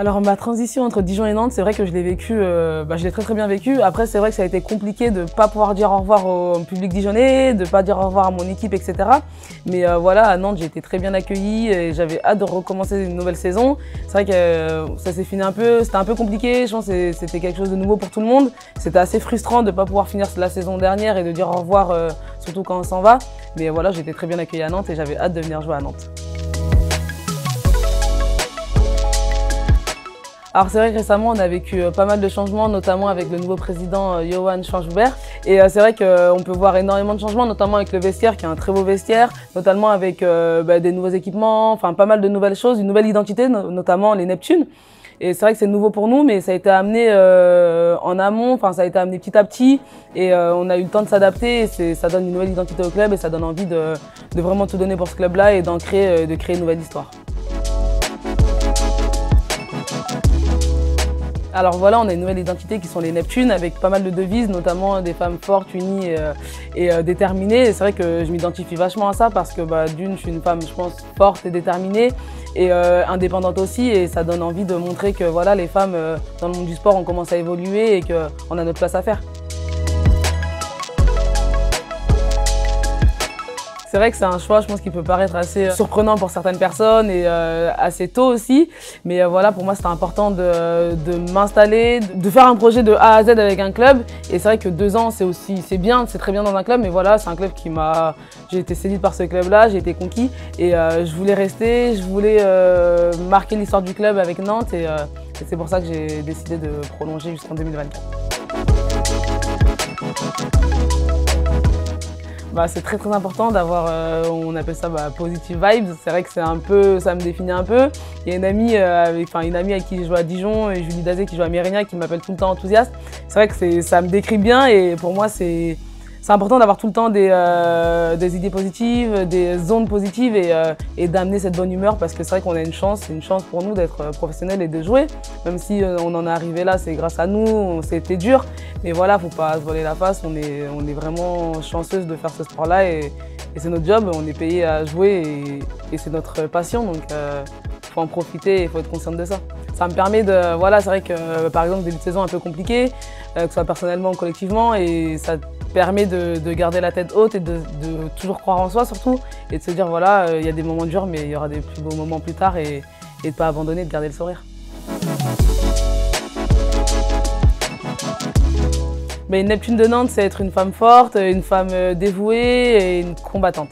Alors ma transition entre Dijon et Nantes, c'est vrai que je l'ai vécu, je l'ai très bien vécu. Après c'est vrai que ça a été compliqué de pas pouvoir dire au revoir au public dijonnais, de pas dire au revoir à mon équipe, etc. Mais voilà, à Nantes j'ai été très bien accueillie et j'avais hâte de recommencer une nouvelle saison. C'est vrai que ça s'est fini c'était un peu compliqué, je pense que c'était quelque chose de nouveau pour tout le monde. C'était assez frustrant de pas pouvoir finir la saison dernière et de dire au revoir, surtout quand on s'en va. Mais voilà, j'ai été très bien accueillie à Nantes et j'avais hâte de venir jouer à Nantes. Alors c'est vrai que récemment on a vécu pas mal de changements, notamment avec le nouveau président Johan Schwarzenberg. Et c'est vrai qu'on peut voir énormément de changements, notamment avec le vestiaire qui est un très beau vestiaire, notamment avec des nouveaux équipements, enfin pas mal de nouvelles choses, une nouvelle identité, notamment les Neptunes. Et c'est vrai que c'est nouveau pour nous, mais ça a été amené en amont, enfin ça a été amené petit à petit et on a eu le temps de s'adapter. Ça donne une nouvelle identité au club et ça donne envie de vraiment tout donner pour ce club-là et de créer une nouvelle histoire. Alors voilà, on a une nouvelle identité qui sont les Neptunes avec pas mal de devises, notamment des femmes fortes, unies et déterminées. Et c'est vrai que je m'identifie vachement à ça parce que d'une, je suis une femme, je pense, forte et déterminée et indépendante aussi. Et ça donne envie de montrer que voilà, les femmes dans le monde du sport, on commence à évoluer et qu'on a notre place à faire. C'est vrai que c'est un choix, je pense, qui peut paraître assez surprenant pour certaines personnes et assez tôt aussi. Mais voilà, pour moi, c'était important de m'installer, de faire un projet de A à Z avec un club. Et c'est vrai que 2 ans, c'est bien, c'est très bien dans un club. Mais voilà, c'est un club j'ai été séduite par ce club-là, j'ai été conquis. Et je voulais rester, je voulais marquer l'histoire du club avec Nantes. Et c'est pour ça que j'ai décidé de prolonger jusqu'en 2024. C'est très important d'avoir, on appelle ça positive vibes. C'est vrai que ça me définit un peu. Il y a une amie avec qui je joue à Dijon, et Julie Dazé qui joue à Mérignac, qui m'appelle tout le temps enthousiaste. C'est vrai que ça me décrit bien et pour moi c'est important d'avoir tout le temps des idées positives, des ondes positives et d'amener cette bonne humeur parce que c'est vrai qu'on a c'est une chance pour nous d'être professionnels et de jouer. Même si on en est arrivé là, c'est grâce à nous, c'était dur. Mais voilà, faut pas se voler la face, on est vraiment chanceuse de faire ce sport-là et c'est notre job, on est payé à jouer et c'est notre passion, donc faut en profiter et faut être consciente de ça. Ça me permet voilà, c'est vrai que par exemple, début de saison un peu compliqué, que ce soit personnellement ou collectivement, et ça permet de garder la tête haute et de toujours croire en soi surtout, et de se dire voilà, il y a des moments durs mais il y aura des plus beaux moments plus tard et de ne pas abandonner, de garder le sourire. Une Neptune de Nantes, c'est être une femme forte, une femme dévouée et une combattante.